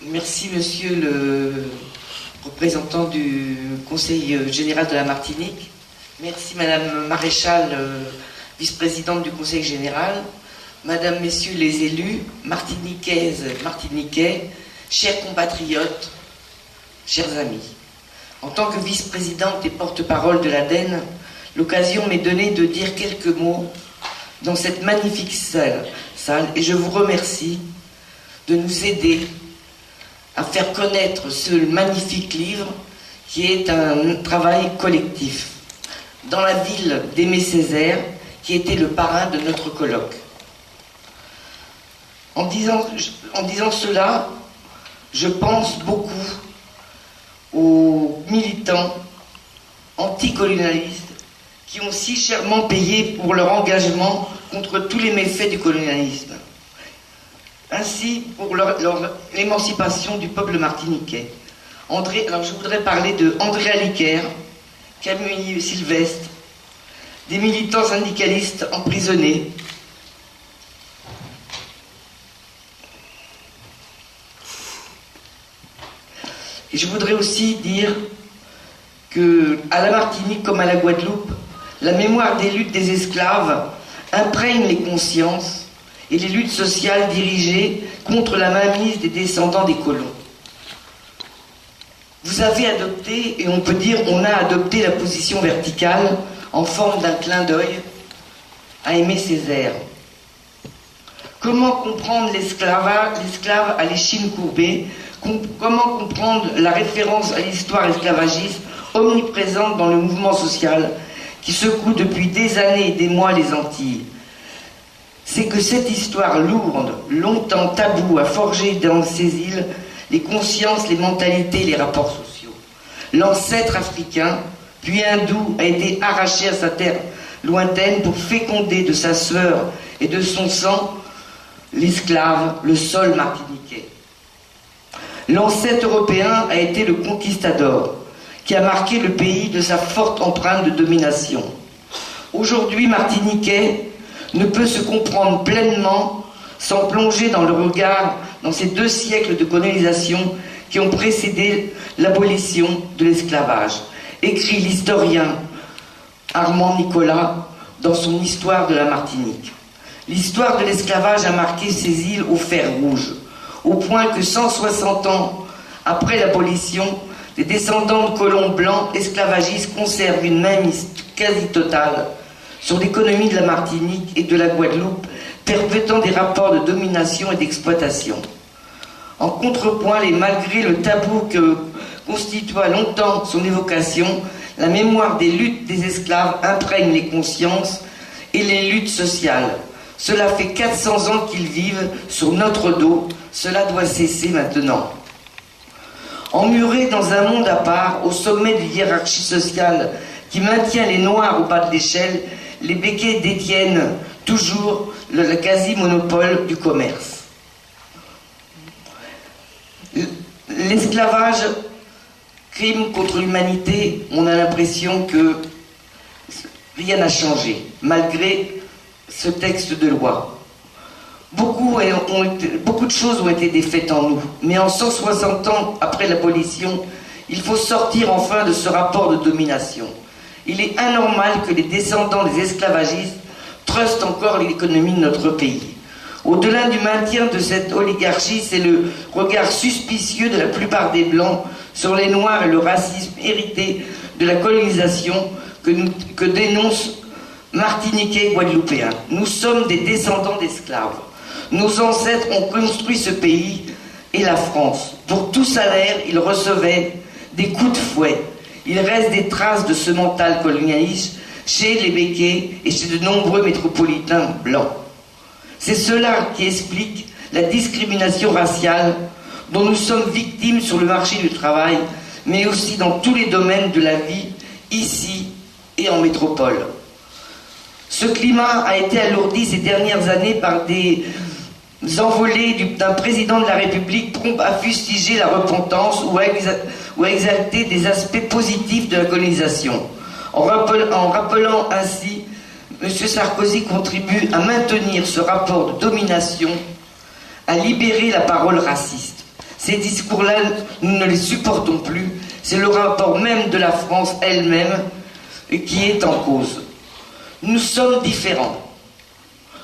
Merci, monsieur le représentant du Conseil général de la Martinique. Merci, madame Maréchal, vice-présidente du Conseil général. Madame, messieurs les élus, martiniquaises, martiniquais, chers compatriotes, chers amis. En tant que vice-présidente et porte-parole de l'ADEN, l'occasion m'est donnée de dire quelques mots dans cette magnifique salle et je vous remercie de nous aider à faire connaître ce magnifique livre qui est un travail collectif dans la ville d'Aimé Césaire qui était le parrain de notre colloque. En disant cela, je pense beaucoup aux militants anticolonialistes qui ont si chèrement payé pour leur engagement contre tous les méfaits du colonialisme. Ainsi, pour l'émancipation du peuple martiniquais. Alors je voudrais parler de André Aliquer, Camille Sylvestre, des militants syndicalistes emprisonnés, et je voudrais aussi dire que, à la Martinique comme à la Guadeloupe, la mémoire des luttes des esclaves imprègne les consciences et les luttes sociales dirigées contre la mainmise des descendants des colons. Vous avez adopté, et on peut dire on a adopté la position verticale en forme d'un clin d'œil à Aimé Césaire. Comment comprendre l'esclave à l'échine courbée? Comment comprendre la référence à l'histoire esclavagiste omniprésente dans le mouvement social qui secoue depuis des années et des mois les Antilles? C'est que cette histoire lourde, longtemps taboue, a forgé dans ces îles les consciences, les mentalités, les rapports sociaux. L'ancêtre africain, puis hindou, a été arraché à sa terre lointaine pour féconder de sa sueur et de son sang l'esclave, le sol martiniquais. L'ancêtre européen a été le conquistador, qui a marqué le pays de sa forte empreinte de domination. Aujourd'hui, martiniquais ne peut se comprendre pleinement sans plonger dans le regard dans ces 2 siècles de colonisation qui ont précédé l'abolition de l'esclavage, écrit l'historien Armand Nicolas dans son Histoire de la Martinique. L'histoire de l'esclavage a marqué ces îles au fer rouge, au point que 160 ans après l'abolition, les descendants de colons blancs esclavagistes conservent une mainmise quasi totale sur l'économie de la Martinique et de la Guadeloupe, perpétuant des rapports de domination et d'exploitation. En contrepoint, et malgré le tabou que constitua longtemps son évocation, la mémoire des luttes des esclaves imprègne les consciences et les luttes sociales. Cela fait 400 ans qu'ils vivent sur notre dos, cela doit cesser maintenant. Emmurés dans un monde à part, au sommet de hiérarchie sociale qui maintient les Noirs au bas de l'échelle, les béquets détiennent toujours le quasi-monopole du commerce. L'esclavage, crime contre l'humanité, on a l'impression que rien n'a changé, malgré ce texte de loi. Beaucoup de choses ont été défaites en nous, mais en 160 ans après l'abolition, il faut sortir enfin de ce rapport de domination. Il est anormal que les descendants des esclavagistes trustent encore l'économie de notre pays. Au-delà du maintien de cette oligarchie, c'est le regard suspicieux de la plupart des Blancs sur les Noirs et le racisme hérité de la colonisation que dénoncent Martiniquais et Guadeloupéens. Nous sommes des descendants d'esclaves. Nos ancêtres ont construit ce pays et la France. Pour tout salaire, ils recevaient des coups de fouet. Il reste des traces de ce mental colonialiste chez les béquets et chez de nombreux métropolitains blancs. C'est cela qui explique la discrimination raciale dont nous sommes victimes sur le marché du travail, mais aussi dans tous les domaines de la vie, ici et en métropole. Ce climat a été alourdi ces dernières années par des envolées d'un président de la République prompt à fustiger la repentance ou à exalter des aspects positifs de la colonisation. En rappelant ainsi, M. Sarkozy contribue à maintenir ce rapport de domination, à libérer la parole raciste. Ces discours-là, nous ne les supportons plus. C'est le rapport même de la France elle-même qui est en cause. Nous sommes différents.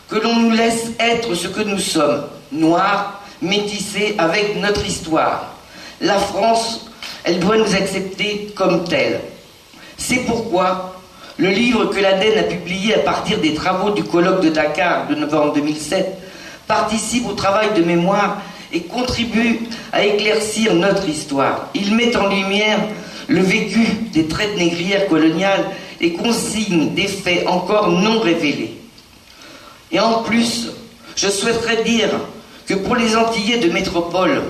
Que l'on nous laisse être ce que nous sommes, noirs, métissés avec notre histoire. La France, elle doit nous accepter comme telle. C'est pourquoi le livre que l'ADEN a publié à partir des travaux du colloque de Dakar de novembre 2007 participe au travail de mémoire et contribue à éclaircir notre histoire. Il met en lumière le vécu des traites négrières coloniales et consigne des faits encore non révélés. Et en plus, je souhaiterais dire que pour les Antillais de métropole,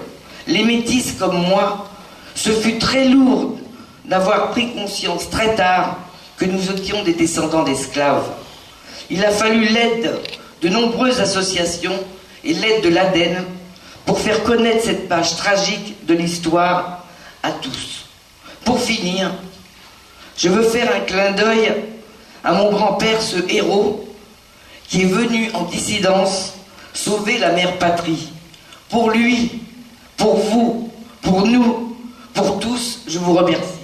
les métis comme moi, ce fut très lourd d'avoir pris conscience très tard que nous étions des descendants d'esclaves. Il a fallu l'aide de nombreuses associations et l'aide de l'ADEN pour faire connaître cette page tragique de l'histoire à tous. Pour finir, je veux faire un clin d'œil à mon grand-père, ce héros, qui est venu en dissidence sauver la mère patrie. Pour lui, pour vous, pour nous, pour tous, je vous remercie.